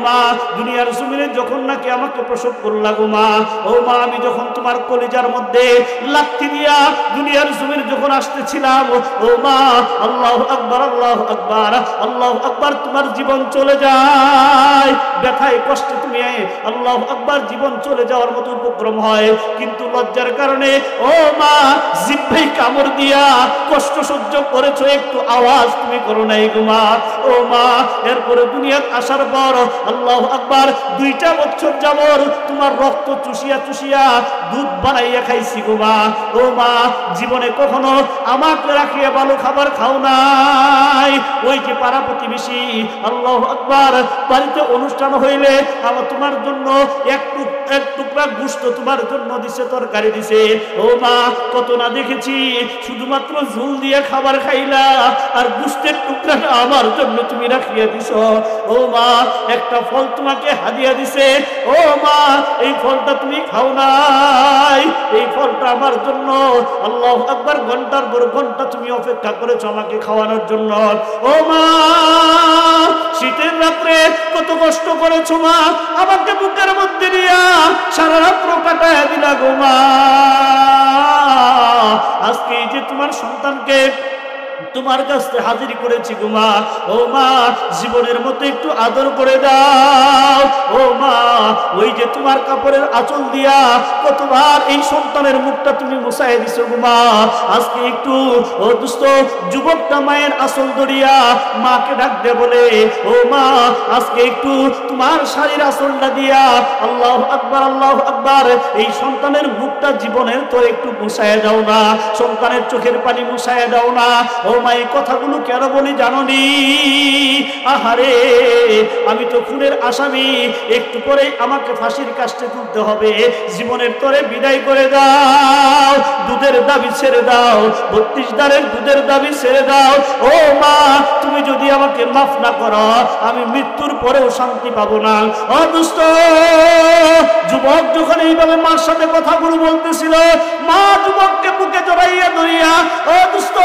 মা দুনিয়ার জমিনে যখন নাকি আমাকে প্রসব করলা গো মা, ও মা আমি যখন তোমার কলিজার মধ্যে লাথি দিয়া দুনিয়ার জমিনে যখন আসতেছিলাম, ও মা আল্লাহু আকবার আল্লাহু আকবার আল্লাহু আকবার, তোমার জীবন চলে যায়, ব্যথায় কষ্টে তুমি আল্লাহু আকবার জীবন চলে যাওয়ার মতো উপক্রম হয়, কিন্তু লজ্জার কারণে ও মা জিহ্বায় কামড় দিয়া কষ্ট সহ্য করেছো, একটু আওয়াজ তুমি করো নাই গো মা। ও মা এরপরে দুনিয়ার আসার পর আল্লাহু আকবার 2টা বছর যাবত তোমার রক্ত চুষিয়া চুষিয়া দুধ বানাইয়া খাইছি গো মা। ও মা জীবনে কখনো আমাকে রাখিয়া ভালো খাবার খাও নাই। ওই যে পাড়া প্রতিবেশী আল্লাহু আকবার বাড়িতে অনুষ্ঠান হইলে আমার তোমার জন্য এক টুকরা গোশত তোমার জন্য দিছে, তরকারি দিছে, ও মা কত না দেখেছি, শুধুমাত্র ঝোল দিয়ে খাবার খাইলা আর গোশতের টুকরাটা আমার জন্য তুমি রাখিয়া দিছ। ও মা একটা ফল তোমাকে হাদিয়া দিছে, ও মা এই ফলটা তুমি খাও নাই, এই ফলটা আমার জন্য আল্লাহু আকবার ঘন্টার পর ঘন্টা তুমি অপেক্ষা করেছো আমাকে খাওয়ানোর জন্য। ও মা শীতের রাত্রে কত কষ্ট করেছো মা, আমাকে বুকের মধ্যে নিয়া সারা রাত্র কাটায় দিলা গো মা। আজকে এই যে তোমার সন্তানকে তোমার কাছে হাজির করেছি গো মা, ও মা জীবনের মতো একটু আদর করে দাও। ও মা ওই যে তোমার কাপড়ের আঁচল দিয়া কতবার এই সন্তানের মুখটা তুমি মুছাই দিছো গো মা, আজকে একটু ও দুস্থ যুবকটা মায়ের আঁচল ধরিয়া মাকে ডাক দে বলে, ও মা আজকে একটু তোমার শাড়ির আঁচলটা দিয়া আল্লাহু আকবার আল্লাহু আকবার এই সন্তানের মুখটা জীবনের তো একটু মুছায় দাও না, সন্তানের চোখের পানি মুছায় দাও না। ও মা এই কথাগুলো কেন বলি জানোনি? আহারে আমি তো খুনের আসামি, একটু পরে আমাকে ফাঁসির কাস্টে তুলতে হবে, জীবনের তরে বিদায় করে দাও, দুধের দাবি ছেড়ে দাও, 32 দারের দুধের দাবি ছেড়ে দাও। ও মা তুমি যদি আমাকে মাফ না করো আমি মৃত্যুর পরেও শান্তি পাবো না। ও দুষ্ট যুবক যখন এইভাবে মার সাথে কথাগুলো বলতেছিল, মা যুবককে বুকে জড়াইয়া ধরিয়া ও দুষ্ট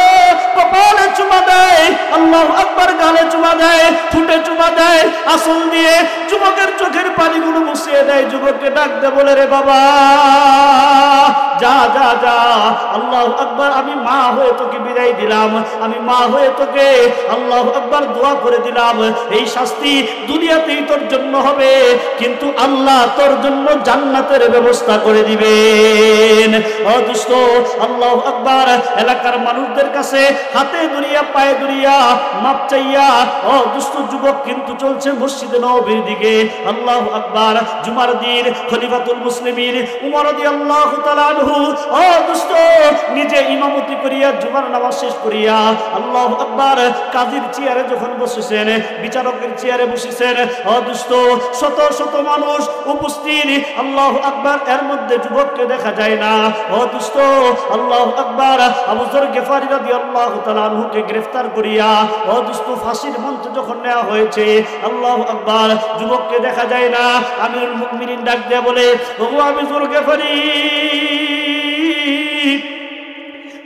কপালে চুমা দেয়, আল্লাহু আকবার গালে চুমা দেয়, ঠোঁটে চুমা দেয়, আঁচল দিয়ে যুবকের চোখের পানিগুলো মুছিয়ে দেয়। যুবককে ডাক দে বলে, রে বাবা যা যা যা, আল্লাহু আকবার আমি মা হয়ে তোকে বিদায় দিলাম, আমি মা হয়ে তোকে আল্লাহু আকবার দোয়া করে দিলাম, এই শাস্তি দুনিয়াতেই তোর জন্য হবে, কিন্তু আল্লাহ তোর জন্য জান্নাতের ব্যবস্থা করে দিবেন। ও দুষ্ট আল্লাহু আকবার এলাকার মানুষদের কাছে হাতে দুনিয়া পায়ে দুনিয়া মাপ চাইয়া ও দুষ্ট যুবক কিন্তু চলছে মসজিদে নববীর দিকে। আল্লাহু আকবার জুমার দিন খলিফাতুল মুসলিমিন উমর রাদিয়াল্লাহু তাআলা আনহু ও দুষ্ট নিজে ইমামতি করিয়া জুমার নামাজ শেষ করিয়া আল্লাহু আকবার কাজীর চেয়ারে যখন বসেছেন, বিচারকের চেয়ারে বসেছেন, ও দুষ্ট শত শত মানুষ উপস্থিত, আল্লাহু আকবার এর মধ্যে যুবককে দেখা যায় না। ও দুষ্ট আল্লাহু আকবার আবু যর গিফারি রাদিয়াল্লাহু তাআলা আনহুকে গ্রেফতার করিয়া ও দুষ্ট ফাঁসির মঞ্চে যখন নেওয়া হয়েছে, আল্লাহু আকবার যুবককে দেখা যায় না। আমিরুল মুমিনিন ডাক দিয়ে বলে, ও আবু যর গিফারি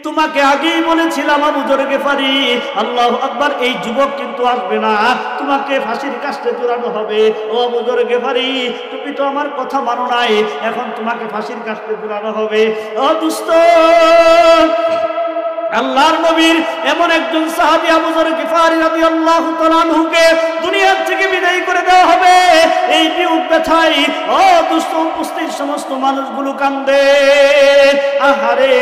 তোমাকে আগেই বলেছিলাম আবু যর গিফারি, আল্লাহু আকবার এই যুবক কিন্তু আসবে না, তোমাকে ফাঁসির কাস্টে ঝুলানো হবে। ও আবু যর গিফারি তুমি তো আমার কথা মানো নাই, এখন তোমাকে ফাঁসির কাস্টে ঝুলানো হবে। ও দুষ্ট আল্লাহর নবীর এমন একজন সাহাবী আবু যর গিফারি রাদিয়াল্লাহু তাআলা আনহুকে দুনিয়া থেকে বিদায় করে দেওয়া হবে, এই বিয়োগ ব্যথায় ও দুষ্ট উপস্থিত সমস্ত মানুষগুলো কান্দে। আহারে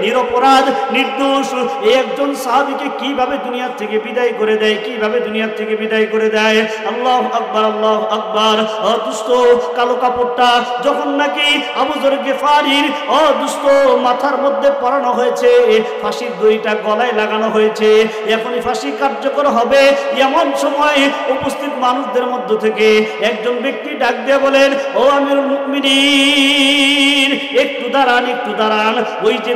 নিরপরাধ নির্দোষ এই একজন সাহাবীকে কিভাবে দুনিয়া থেকে বিদায় করে দেয়, কিভাবে দুনিয়া থেকে বিদায় করে দেয়। আল্লাহু আকবার আল্লাহু আকবার। ও দুষ্ট কালো কাপড়টা যখন নাকি আবু যর গিফারির ও দুষ্ট মাথার মধ্যে পরানো হয়েছে, ফাঁসির দড়িটা গলায় লাগানো হয়েছে, এখনই ফাঁসি কার্যকর হবে, এমন সময় উপস্থিত মানুষদের মধ্য থেকে একজন ব্যক্তি ব্যক্তি ডাক দিয়ে বলেন, ও আমিরুল মুমিনিন, একটু দাঁড়ান, একটু দাঁড়ান। ওই যে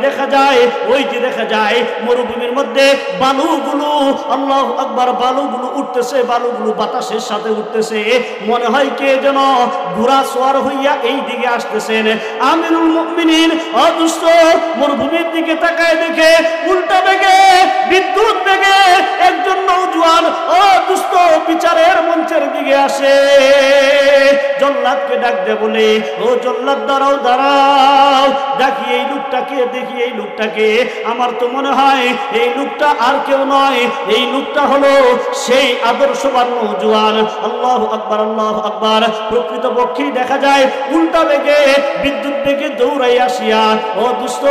দেখা যায় মরুভূমির মধ্যে বালুগুলো, আল্লাহু আকবার, বালুগুলো উঠতেছে, বালুগুলো বাতাসের সাথে উঠতেছে। মনে হয় কে যেন ঘোড়া সওয়ার হইয়া এই দিকে আসতেছেন। আমিরুল মুমিনিন অদুষ্ট মরুভূমির দিকে তাকায় দেখে উল্টা বেগে, বিদ্যুৎ বেগে একজন নওজোয়ান অদুষ্ট বিচারের মঞ্চের দিকে আসে। জল্লাদকে ডাক দে বলে, ও জল্লাদ দাঁড়াও, দাঁড়াও, দেখি এই লোকটাকে। আমার তো মনে হয় এই লোকটা আর কেউ নয়, এই লোকটা হলো সেই আদর্শবান নওজোয়ান। আল্লাহু আকবার, আল্লাহু আকবার। প্রকৃতপক্ষেই দেখা যায় উল্টা বেগে, বিদ্যুৎ বেগে দৌড়াই আসিয়া ও দুষ্ট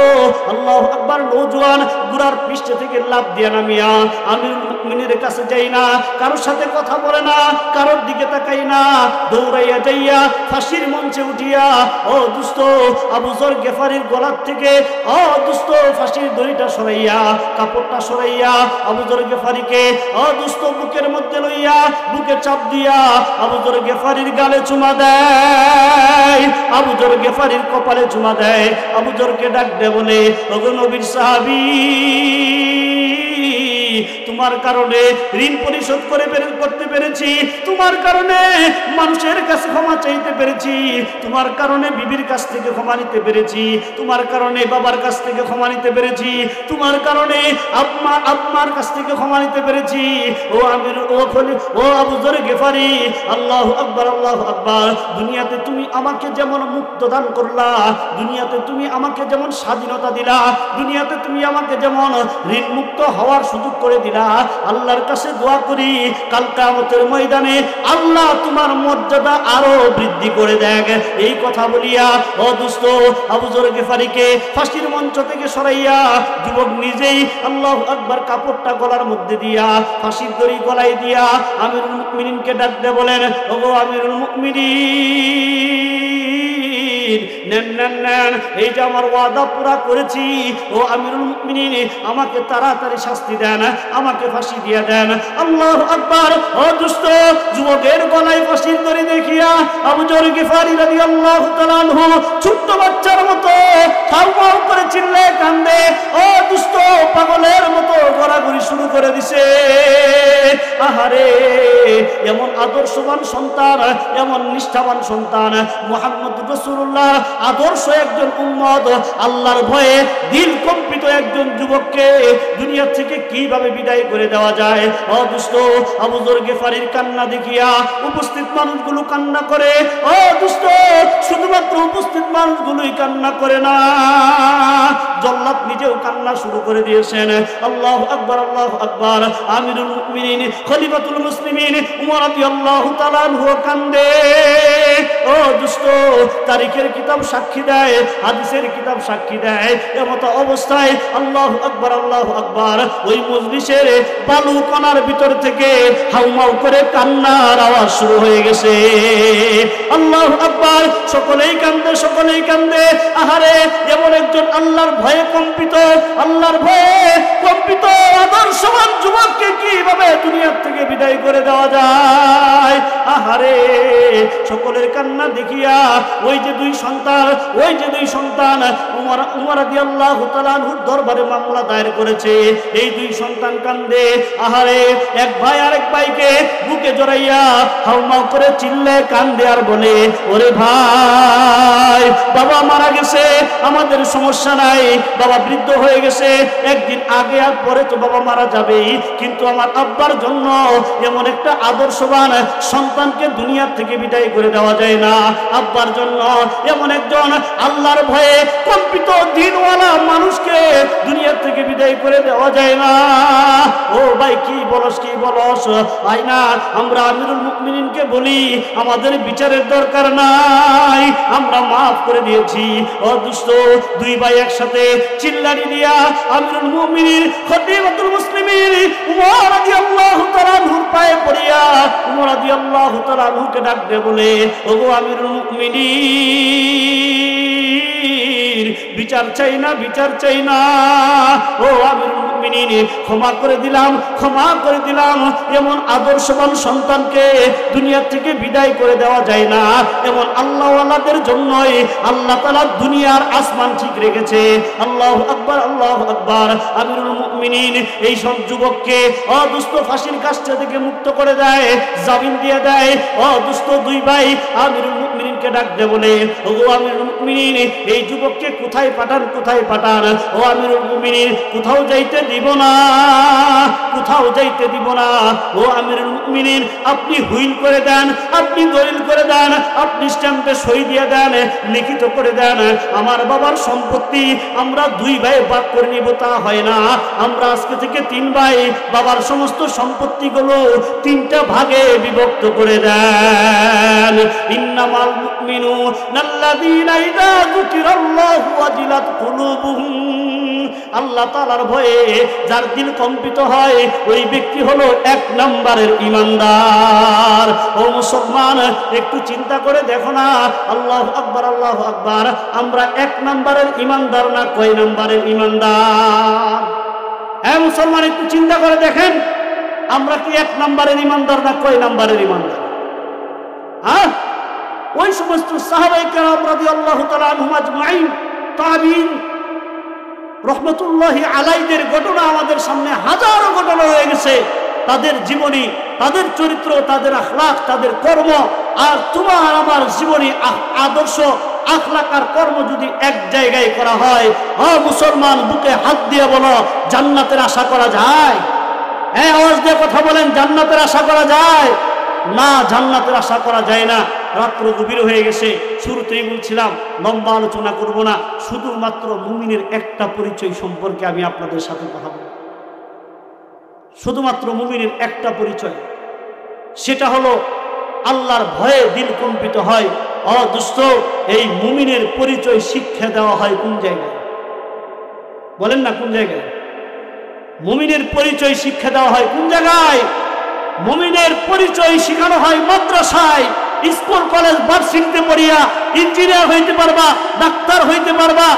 আল্লাহু আকবার নওজোয়ান ঘোড়ার পৃষ্ঠে থেকে লাফ দিয়া নামিয়া আমিরুল মুমিনের কাছে যাই না, কারোর সাথে কথা বলে না, কারোর দিকে তাকাই না, দৌড়াইয়া যাইয়া ফাঁসির মঞ্চে উঠিয়া ও দুষ্ট আবু যর গেফারির গলার থেকে ও দুষ্ট ফাঁসির দড়িটা সরাইয়া, কাপড়টা সরাইয়া আবু যর গেফারিকে ও দুষ্ট বুকের মধ্যে লইয়া বুকে চাপ দিয়া আবু যর গেফারির গালে চুমা দেয়, আবু যর গেফারির কপালে চুমা দেয়। আবু যরকে ডাক দে বলে, ওগো নবীর সাহাবী, তোমার কারণে ঋণ পরিশোধ করতে পেরেছি, তোমার কারণে মানুষের কাছে ক্ষমা চাইতে পেরেছি, তোমার কারণে বিবির কাছ থেকে ক্ষমা নিতে পেরেছি, তোমার কারণে বাবার কাছ থেকে ক্ষমা নিতে পেরেছি, তোমার কারণে আম্মার কাছ থেকে ক্ষমা নিতে পেরেছি। ও আমির, ও আবু যর গেফারি, আল্লাহু আকবার, আল্লাহু আকবার। দুনিয়াতে তুমি আমাকে যেমন মুক্ত দান করলা, দুনিয়াতে তুমি আমাকে যেমন স্বাধীনতা দিলা, দুনিয়াতে তুমি আমাকে যেমন ঋণ মুক্ত হওয়ার সুযোগ করে দিলা, আল্লাহর কাছে দোয়া করি কাল কিয়ামতের ময়দানে আল্লাহ তোমার মর্যাদা আরো বৃদ্ধি করে দেখ। এই কথা বলিয়া ও দুষ্ট আবু যর গেফারিকে ফাঁসির মঞ্চ থেকে সরাইয়া যুবক নিজেই আল্লাহু আকবার কাপড়টা গলার মধ্যে দিয়া, ফাঁসির দড়ি গলায় দিয়া আমিরুল মুমিনিনকে ডাক দিয়ে বলেন, ওগো আমিরুল মুমিনিন, নেন, এই যে আমার ওয়াদা পুরা করেছি, ও আমিরুল মুমিনিন, আমাকে তাড়াতাড়ি শাস্তি দেন, আমাকে ফাঁসি দিয়ে দেন। আল্লাহু আকবার। ও দুষ্ট যুবকের গলায় ফাঁসির দড়ি দেখিয়া আবু যর গিফারি রাদিয়াল্লাহু তাআলা আনহু ছোট্ট বাচ্চার মতো হাউমাউ করে চিল্লায় কান্দে, ও দুষ্ট পাগলের মতো গড়াগড়ি শুরু করে দিছে। আহারে, এমন আদর্শবান সন্তান, এমন নিষ্ঠাবান সন্তান, মুহাম্মদ রাসূলুল্লাহ আদর্শ একজন উম্মত, আল্লাহর ভয়ে দিল কম্পিত একজন যুবককে দুনিয়া থেকে কিভাবে বিদায় করে দেওয়া যায়? অদুষ্ট আবু যর গিফারির কান্না দেখিয়া উপস্থিত মানুষগুলো কান্না করে। অদুষ্ট শুধুমাত্র উপস্থিত মানুষগুলোই কান্না করে না, জল্লাদ নিজেও কান্না শুরু করে দিয়েছেন। আল্লাহু আকবার, আল্লাহু আকবার। আমিরুল মুমিনিন খলিফাতুল মুসলিমিন উমর রাদিয়াল্লাহু তাআলা আনহু কান্দে। ও দুষ্ট, তারিখের কিতাব সাক্ষী দেয়, হাদিসের কিতাব সাক্ষী দেয়, এমত অবস্থায় আল্লাহু আকবার, আল্লাহু আকবার, ওই মজলিসের বালু কণার ভিতর থেকে হাউমাউ করে কান্নার আওয়াজ শুরু হয়ে গেছে। আল্লাহু আকবার। সকলেই কান্দে, সকলেই কান্দে। আহারে, এমন একজন আল্লাহর ভয়ে কম্পিত, আল্লাহর ভয়ে কম্পিত আদর্শবান যুবককে কিভাবে দুনিয়া থেকে বিদায় করে দেওয়া যায়? আহারে, সকলের কান্না দেখিয়া ওই যে দুই সন্তান উমর রাদিয়াল্লাহু তাআলা আনহুর দরবারে মামলা দায়ের করেছে, এই দুই সন্তান কান্দে। আহারে, এক ভাই আরেক ভাইকে বুকে জড়াইয়া হাউমাউ করে চিল্লে কান্দে আর বলে, ওরে ভাই, বাবা মারা গেছে, আমাদের সমস্যা নাই, বাবা বৃদ্ধ হয়ে গেছে, একদিন আগে আর পরে তো বাবা মারা যাবেই, কিন্তু আমার আব্বার জন্য এমন একটা আদর্শবান সন্তানকে দুনিয়া থেকে বিদায় করে দেওয়া যায় না। আব্বার জন্য এমন একজন আল্লাহর ভয়ে কম্পিত দিনওয়ালা মানুষকে দুনিয়া থেকে বিদায় করে দেওয়া যায় না। ও ভাই, কি বলস, কি বলস? আয় না, আমরা আমিরুল মুমিনিনকে বলি আমাদের বিচারের দরকার নাই, আমরা মাফ করে দিয়েছি। ও দুষ্ট, দুই ভাই একসাথে চিল্লানি দিয়া আমিরুল মুমিনিন খলিফাতুল মুসলিমিন উমর রাদিয়াল্লাহু তাআলা আনহুর পায়ে পড়িয়া উমর রাদিয়াল্লাহু তাআলা আনহুকে ডাক দিয়ে বলে, ওগো আমিরুল মুমিনিন, বিচার চাই না, বিচার চাই না। ও আমিরুল মুমিনিন, ক্ষমা করে দিলাম, ক্ষমা করে দিলাম। এমন আদর্শবান সন্তানকে দুনিয়া থেকে বিদায় করে দেওয়া যায় না। এমন আল্লাহওয়ালাদের জন্যই আল্লাহ তাআলা দুনিয়ার আসমান ঠিক রেখেছে। আল্লাহু আকবার, আল্লাহু আকবার। আমিরুল মুমিনিন এই সব যুবককে অদুষ্ট ফাঁসির কাষ্ঠে থেকে মুক্ত করে দেয়, জামিন দিয়ে দেয়। অদুষ্ট দুই ভাই আমিরুল মুমিনিনকে ডাক দে বলে, ও আমিরুল মুমিনিন, এই যুবককে কোথায় পাঠান, কোথায় পাঠান? ও আমিরুল মুমিনিন, কোথাও যাইতে দিব না, কোথাও যাইতে দিব না। ও আমিরুল মুমিনিন, আপনি হুইল করে দেন, আপনি দলিল করে দেন, আপনি স্ট্যাম্পে সই দিয়ে দেন, লিখিত করে দেন। আমার বাবার সম্পত্তি আমরা দুই ভাই ভাগ করে নিব, তা হয় না। আমরা আজকে থেকে তিন ভাই, বাবার সমস্ত সম্পত্তিগুলো তিনটা ভাগে বিভক্ত করে দেন। ইন্নামাল মুমিনুনাল্লাযীনা ইযা যুকিরাল্লাহু ওয়াজিলাত কুলুবুহুম। আল্লাহ তাআলার ভয়ে যার দিল কম্পিত হয়, ওই ব্যক্তি হলো এক নম্বরের ঈমানদার। ও মুসলমান, একটু চিন্তা করে দেখো না, আল্লাহু আকবার, আল্লাহু আকবার, আমরা এক নম্বরের ঈমানদার না কয় নম্বরের ঈমানদার? হ্যাঁ মুসলমান, একটু চিন্তা করে দেখেন, আমরা কি এক নম্বরের ঈমানদার না কয় নম্বরের ঈমানদার? হ্যাঁ, ওই সমস্ত সাহাবায়ে কেরাম রাদিয়াল্লাহু তাআলা আনহুম আজমাইন, তাবিঈন রহমতুল্লাহি আলাইহিদের ঘটনা আমাদের সামনে হাজারো ঘটনা হয়ে গেছে। তাদের জীবনী, তাদের চরিত্র, তাদের আখলাক, তাদের কর্ম, আর তোমার আমার জীবনী আদর্শ, আখলাক আর কর্ম যদি এক জায়গায় করা হয়, মুসলমান বুকে হাত দিয়ে বলো, জান্নাতের আশা করা যায়? হ্যাঁ, আওয়াজ দিয়ে কথা বলেন, জান্নাতের আশা করা যায়? না, জান্নাতের আশা করা যায় না। রাত্র গভীর হয়ে গেছে, শুরুতেই বলছিলাম লম্বা আলোচনা করব না, শুধুমাত্র মুমিনের একটা পরিচয় সম্পর্কে আমি আপনাদের সাথে কথা বলব। শুধুমাত্র মুমিনের একটা পরিচয়, সেটা হলো আল্লাহর ভয়ে দিল কম্পিত হয়। দুষ্ট, এই মুমিনের পরিচয় শিক্ষা দেওয়া হয় কোন জায়গায়? বলেন না, কোন জায়গায় মুমিনের পরিচয় শিক্ষা দেওয়া হয়? কোন জায়গায়? মুমিনের পরিচয় শেখানো হয় মাদ্রাসায়, স্কুল কলেজ ভার্সিটিতে পড়িয়া ইঞ্জিনিয়ার হইতে পারবা, ডাক্তার হইতে পারবা,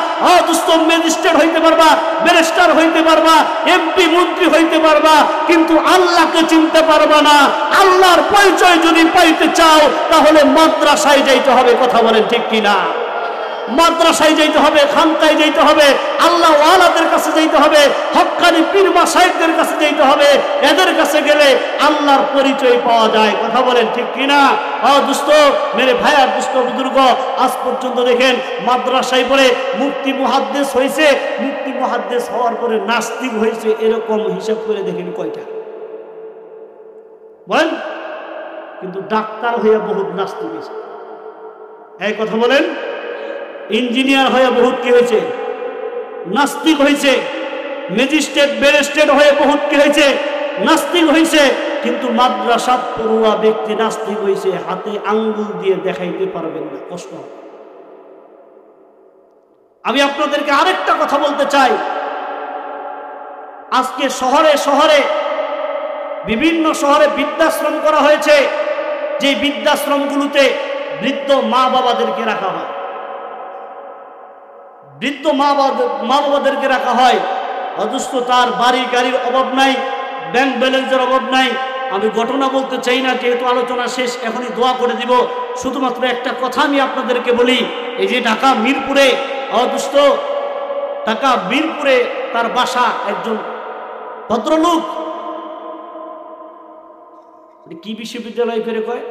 ম্যাজিস্ট্রেট হইতে পারবা, ব্যারিস্টার হইতে পারবা, এমপি মন্ত্রী হইতে পারবা, কিন্তু আল্লাহকে চিনতে পারবা না। আল্লাহর পরিচয় যদি পাইতে চাও, তাহলে মাদ্রাসায় যাইতে হবে। কথা বলেন ঠিক কিনা? মাদ্রাসায় যাইতে হবে, খানকায় যাইতে হবে, আল্লাহ ওয়ালাদের কাছে যাইতে হবে, হক্কানি পীর মাশায়েখদের কাছে যাইতে হবে। এদের কাছে গেলে আল্লাহর পরিচয় পাওয়া যায়। কথা বলেন ঠিক কিনা? দুস্থ মেরে ভাইয়ার, দুস্থ বুজুর্গ, আজ পর্যন্ত দেখেন মাদ্রাসায় পড়ে মুফতি মুহাদ্দিস হয়েছে, মুফতি মুহাদ্দিস হওয়ার পরে নাস্তিক হয়েছে, এরকম হিসাব করে দেখেন কয়টা? বলেন। কিন্তু ডাক্তার হয়ে বহুত নাস্তিক হয়েছে। এই কথা বলেন। ইঞ্জিনিয়ার হয়ে বহুত কি হয়েছে? নাস্তিক হয়েছে। ম্যাজিস্ট্রেট ব্যারিস্ট্রেট হয়ে বহুত কি হয়েছে? নাস্তিক হয়েছে। কিন্তু মাদ্রাসা পড়ুয়া ব্যক্তি নাস্তিক হয়েছে, হাতে আঙ্গুল দিয়ে দেখাইতে পারবেন না, কষ্ট হবে। আমি আপনাদেরকে আরেকটা কথা বলতে চাই, আজকে শহরে শহরে বিভিন্ন শহরে বৃদ্ধাশ্রম করা হয়েছে, যে বৃদ্ধাশ্রমগুলোতে বৃদ্ধ মা বাবাদেরকে রাখা হয়, বৃদ্ধ মা বাবাদেরকে রাখা হয়। অথচ তার বাড়ি গাড়ির অভাব নাই, ব্যাংক ব্যালেন্সের অভাব নাই। আমি ঘটনা বলতে চাই না, যেহেতু আলোচনা শেষ, এখনই দোয়া করে দিব। শুধুমাত্র একটা কথা আমি আপনাদেরকে বলি, এই যে ঢাকা মিরপুরে, অদুষ্ট ঢাকা মিরপুরে তার বাসা, একজন ভদ্রলোক, কি বিশ্ববিদ্যালয় করে কয়,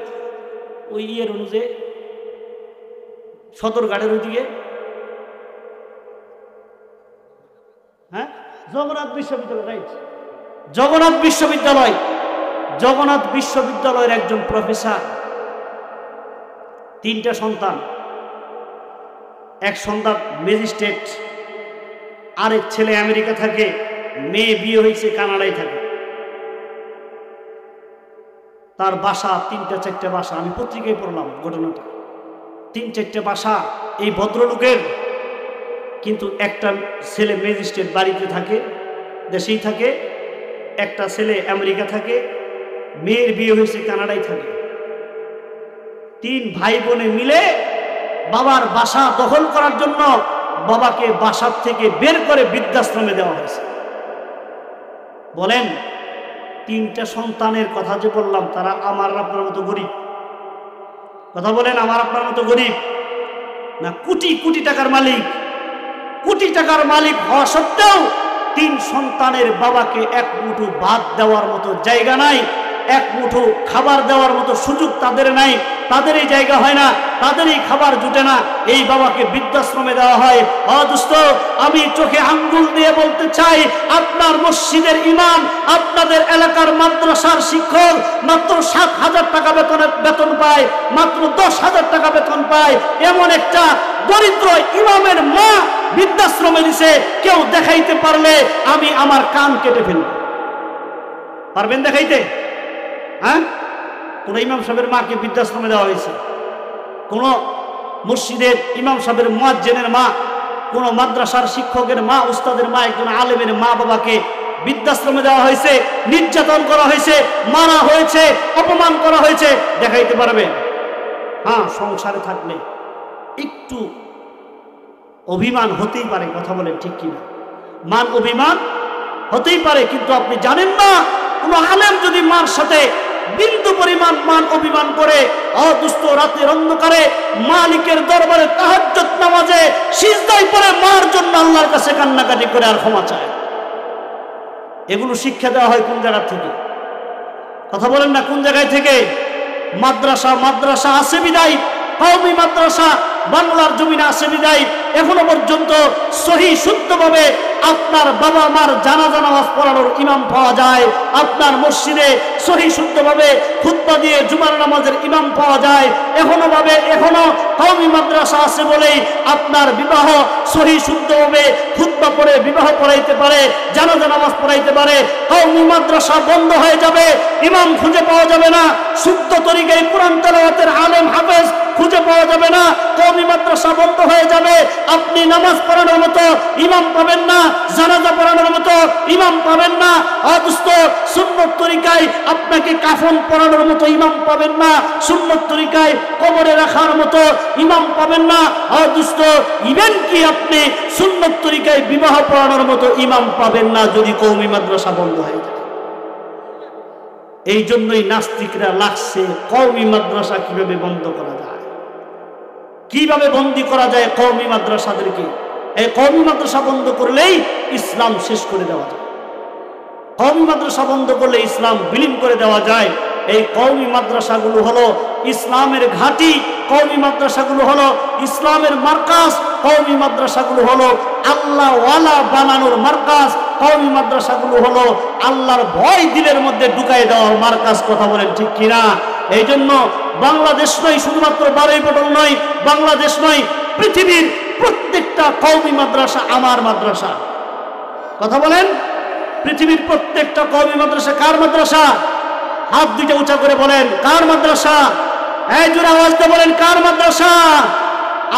ওই ইয়ের অনুযায়ী সদরঘাটের ওইদিকে, হ্যাঁ, জগন্নাথ বিশ্ববিদ্যালয়, রাইট, জগন্নাথ বিশ্ববিদ্যালয়, জগন্নাথ বিশ্ববিদ্যালয়ের একজন প্রফেসর, 3টা সন্তান, এক সন্তান ম্যাজিস্ট্রেট, আরেক ছেলে আমেরিকা থাকে, মেয়ে বিয়ে হয়েছে কানাডায় থাকে। তার বাসা 3টা-4টা বাসা, আমি পত্রিকায় পড়লাম ঘটনাটা, 3-4টা বাসা এই ভদ্রলোকের। কিন্তু একটা ছেলে ম্যাজিস্ট্রেট বাড়িতে থাকে, দেশেই থাকে, একটা ছেলে আমেরিকা থাকে, মেয়ের বিয়ে হয়েছে কানাডায় থাকে। 3 ভাই বোনে মিলে বাবার বাসা দখল করার জন্য বাবাকে বাসার থেকে বের করে বৃদ্ধাশ্রমে দেওয়া হয়েছে। বলেন 3টা সন্তানের কথা যে বললাম, তারা আমার আপনার মতো গরিব? কথা বলেন, আমার আপনার মতো গরিব না কোটি কোটি টাকার মালিক? কোটি টাকার মালিক হওয়া সত্ত্বেও 3 সন্তানের বাবাকে এক মুঠো ভাত দেওয়ার মতো জায়গা নাই, এক মুঠো খাবার দেওয়ার মতো সুযোগ তাদের নাই, তাদের এই জায়গা হয় না, তাদের এই খাবার জুটে না, এই বাবাকে বৃদ্ধাশ্রমে দেওয়া হয়। দোস্ত, আমি চোখে আঙ্গুল দিয়ে বলতে চাই, আপনার মসজিদের ইমাম, আপনাদের এলাকার মাদ্রাসার শিক্ষক মাত্র 7,000 টাকা বেতন পায়, মাত্র 10,000 টাকা বেতন পায়। এমন একটা দরিদ্র ইমামের মা বৃদ্ধাশ্রমে দিছে, কেউ দেখাইতে পারলে আমি আমার কান কেটে ফেলব। পারবেন দেখাইতে? হ্যাঁ, কোন ইমাম সাহেবের মাকে বৃদ্ধাশ্রমে দেওয়া হয়েছে? কোন মসজিদের ইমাম সাহেবের মুয়াজ্জিনের মা, কোন মাদ্রাসার শিক্ষকের মা, উস্তাদের মা, একজন আলেমের মা বাবাকে বৃদ্ধাশ্রমে দেওয়া হয়েছে, নির্যাতন করা হয়েছে, মারা হয়েছে, অপমান করা হয়েছে, দেখাইতে পারবে? হ্যাঁ, সংসারে থাকলে একটু অভিমান হতেই পারে। কথা বলেন ঠিক কিনা? মান অভিমান হতেই পারে, কিন্তু আপনি জানেন না, কোন আলেম যদি মার সাথে বিন্দু পরিমাণ মান অভিমান করে, দুস্থ রাতের অন্ধকারে মালিকের দরবারে তাহাজ্জুদ নামাজে সিজদায় পড়ে মার জন্য আল্লাহর কাছে কান্নাকাটি করে আর ক্ষমা চায়, এগুলো শিক্ষা দেওয়া হয় কোন জায়গা থেকে? কথা বলেন না, কোন জায়গায় থেকে? মাদ্রাসা আছে বিদায়, কওমি মাদ্রাসা বাংলার জমিনে আছে বিদায় এখনো পর্যন্ত সহি শুদ্ধভাবে আপনার বাবা মার জানাজা নামাজ পড়ানোর ইমাম পাওয়া যায়, আপনার মসজিদে সহি শুদ্ধভাবে খুতবা দিয়ে জুমার নামাজের ইমাম পাওয়া যায়। এখনো কওমি মাদ্রাসা আছে বলেই আপনার বিবাহ সহি শুদ্ধভাবে খুতবা পড়ে বিবাহ পড়াইতে পারে, জানাজা নামাজ পড়াইতে পারে। কওমি মাদ্রাসা বন্ধ হয়ে যাবে, ইমাম খুঁজে পাওয়া যাবে না, শুদ্ধ তরিকায় কোরআন তেলাওয়াতের আলেম হাফেজ খুঁজে পাওয়া যাবে না, কওমি মাদ্রাসা বন্ধ হয়ে যাবে। আপনি নামাজ পড়ানোর মতো ইমাম পাবেন না, জানাজা পড়ানোর মতো ইমাম পাবেন না। অদুস্থ সুন্নত তরিকায় আপনাকে কাফন পড়ানোর মতো ইমাম পাবেন না, সুন্নত তরিকায় কবরে রাখার মতো ইমাম পাবেন না। অদুস্থ ইভেন কি আপনি সুন্নত তরিকায় বিবাহ পড়ানোর মতো ইমাম পাবেন না যদি কওমি মাদ্রাসা বন্ধ হয়ে যায়। এই জন্যই নাস্তিকরা লাগছে কওমি মাদ্রাসা কিভাবে বন্ধ করা যায়, কিভাবে বন্দী করা যায় কওমি মাদ্রাসাদেরকে। এই কওমি মাদ্রাসা বন্ধ করলেই ইসলাম শেষ করে দেওয়া যায়, কওমি মাদ্রাসা বন্ধ করলে ইসলাম বিলীন করে দেওয়া যায়। এই কওমি মাদ্রাসাগুলো হলো ইসলামের ঘাঁটি, কওমি মাদ্রাসাগুলো হলো ইসলামের মার্কাজ, কওমি মাদ্রাসাগুলো হলো আল্লাহ ওয়ালা বানানোর মার্কাজ, কওমি মাদ্রাসাগুলো হলো আল্লাহর ভয় দিলের মধ্যে ঢুকাই দেওয়ার মার্কাজ। কথা বলেন ঠিক কিনা? এই জন্য বাংলাদেশ নয়, শুধুমাত্র বারুইপটল নয়, বাংলাদেশ নয়, পৃথিবীর প্রত্যেকটা কওমি মাদ্রাসা আমার মাদ্রাসা। কথা বলেন, পৃথিবীর প্রত্যেকটা কওমি মাদ্রাসা কার মাদ্রাসা? হাত দুইটা উঁচা করে বলেন, কার মাদ্রাসা? এই জোরে আওয়াজ দিয়ে বলেন, কার মাদ্রাসা?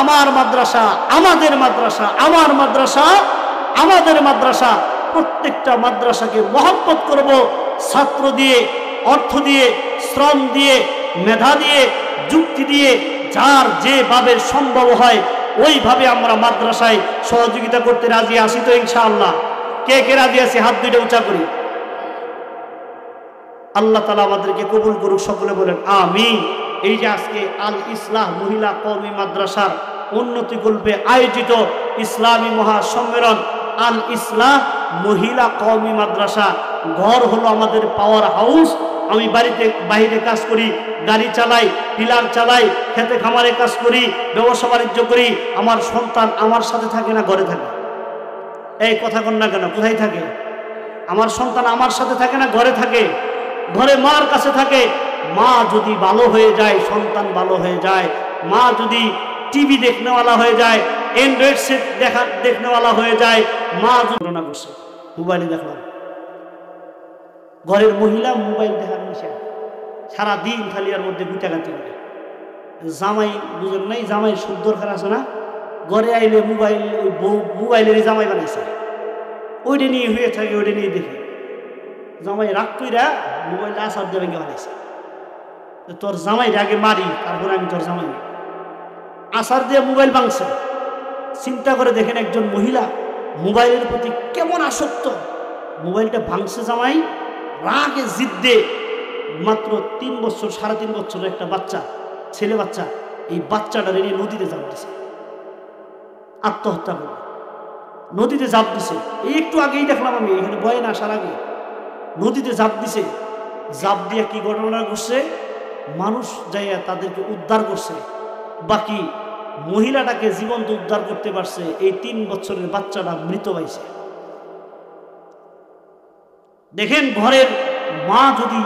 আমার মাদ্রাসা, আমাদের মাদ্রাসা, আমার মাদ্রাসা, আমাদের মাদ্রাসা। প্রত্যেকটা মাদ্রাসাকে মহব্বত করব, ছাত্র দিয়ে, অর্থ দিয়ে, শ্রম দিয়ে, মেধা দিয়ে, যুক্তি দিয়ে, যার যেভাবে সম্ভব হয় ওইভাবে আমরা মাদ্রাসায় সহযোগিতা করতে রাজি আছি তো ইনশাআল্লাহ? কে কে রাজি আছে? হাত দুইটা উঁচা করি। আল্লাহ তাআলা আমাদেরকে কবুল করুক, সকলে বলেন আমিন। এই যে আজকে আল ইসলাহ মহিলা কওমি মাদ্রাসার উন্নতি কল্পে আয়োজিত ইসলামী মহাসম্মেলন আল ইসলাহ মহিলা কওমি মাদ্রাসা, ঘর হলো আমাদের পাওয়ার হাউস। আমি বাড়িতে বাইরে কাজ করি, গাড়ি চালাই, পিলার চালাই, খেতে খামারে কাজ করি, ব্যবসা বাণিজ্য করি। আমার সন্তান আমার সাথে থাকে না ঘরে থাকে? এই কথা কন না কেন? কোথায় থাকে? আমার সন্তান আমার সাথে থাকে না ঘরে থাকে? ঘরে মার কাছে থাকে। মা যদি ভালো হয়ে যায় সন্তান ভালো হয়ে যায়, মা যদি টিভি দেখনেওয়ালা হয়ে যায়, অ্যান্ড্রয়েড সেট দেখনেওয়ালা হয়ে যায়, মা যদি না বসে মোবাইলে দেখলাম, ঘরের মহিলা মোবাইল দেখার নেশা, সারাদিন খালি আর মধ্যে গুটাগাতি করে। জামাই বুঝেন নাই, জামাই সুদ দরকার আছে না? ঘরে আইলে মোবাইল, ওই বউ মোবাইলের জামাই বানাইছে, ওইটা নিয়ে হয়ে থাকে, ওইটা নিয়ে দেখে। জামাই রাগ কইরা মোবাইলটা আসার দিয়ে ভেঙে বানাইছে। তোর জামাইটা আগে মারি, তারপরে আমি তোর জামাই। আসার দিয়ে মোবাইল ভাঙছে। চিন্তা করে দেখেন একজন মহিলা মোবাইলের প্রতি কেমন আসক্ত, মোবাইলটা ভাঙছে জামাই, রাগে জিদ্দে মাত্র 3 বছর 3.5 বছরের একটা বাচ্চা, ছেলে বাচ্চা, এই বাচ্চাটা নিয়ে নদীতে ঝাঁপ দিছে, আত্মহত্যা করবে, নদীতে ঝাঁপ দিছে। এই একটু আগেই দেখলাম আমি, এখানে বয়ে না আসার আগে নদীতে ঝাঁপ দিছে। ঝাঁপ দিয়ে কি ঘটনা ঘটছে, মানুষ যাইয়া তাদেরকে উদ্ধার করছে, বাকি মহিলাটাকে জীবন্ত উদ্ধার করতে পারছে। এই 3 বছরের বাচ্চাটা মৃত পাইছে। দেখেন, ঘরের মা যদি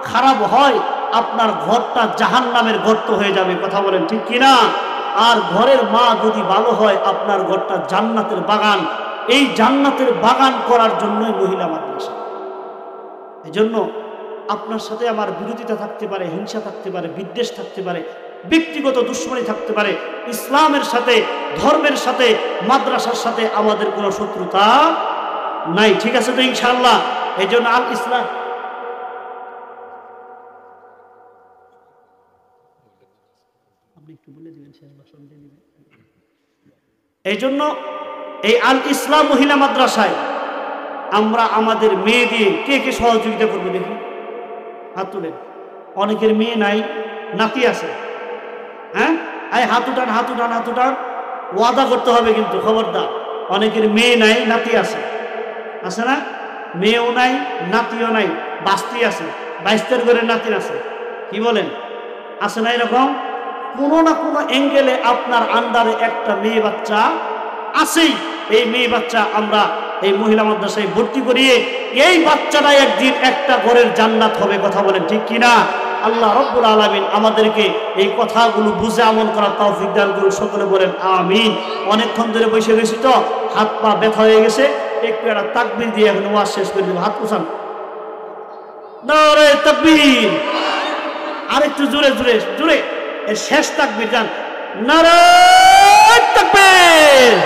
খারাপ হয়, আপনার ঘরটা জাহান্নামের গর্ত হয়ে যাবে। কথা বলেন ঠিক কিনা? আর ঘরের মা যদি ভালো হয়, আপনার ঘরটা জান্নাতের বাগান। এই জান্নাতের বাগান করার জন্যই মহিলা মাদ্রাসা। এজন্য আপনার সাথে আমার বিরোধিতা থাকতে পারে, হিংসা থাকতে পারে, বিদ্বেষ থাকতে পারে, ব্যক্তিগত দুশ্মনী থাকতে পারে, ইসলামের সাথে, ধর্মের সাথে, মাদ্রাসার সাথে আমাদের কোনো শত্রুতা নাই। ঠিক আছে তো ইনশাআল্লাহ? এই জন্য আল ইসলাম, এই জন্য এই আল ইসলাম মহিলা মাদ্রাসায় আমরা আমাদের মেয়ে দিয়ে কে কে সহযোগিতা করবো দেখি, হাত তুলেন। অনেকের মেয়ে নাই, নাতি আছে। হ্যাঁ, হাত উঠান, হাত উঠান, হাত উঠান। ওয়াদা করতে হবে কিন্তু, খবরদার। অনেকের মেয়ে নাই, নাতি আছে, আছে না? মেয়েও নাই, নাতিও নাই, বাস্তি আছে, 22 ঘরের নাতিন আছে। কি বলেন, আছে না? এরকম কোনো না কোনো অ্যাঙ্গেলে আপনার আন্ডারে একটা মেয়ে বাচ্চা আছেই। এই মেয়ে বাচ্চা আমরা এই মহিলা মাদ্রাসায় ভর্তি করিয়ে এই বাচ্চাটা একদিন একটা ঘরের জান্নাত হবে। কথা বলেন ঠিক কিনা? আল্লাহ রাব্বুল আলামিন আমাদেরকে এই কথাগুলো বুঝে আমল করার তৌফিক দান করুন। সকলে বলেন আমিন। অনেকক্ষণ ধরে বসে গেছি তো হাত পা ব্যথা হয়ে গেছে, একটু একটা তাকবীর দিয়ে এখন ওয়াজ শেষ করে দেব। হাত উঠান, নারে তাকবীর। আরেকটু জোরে জোরে জোরে শেষ তাকবীর যান, নারে তাকবীর।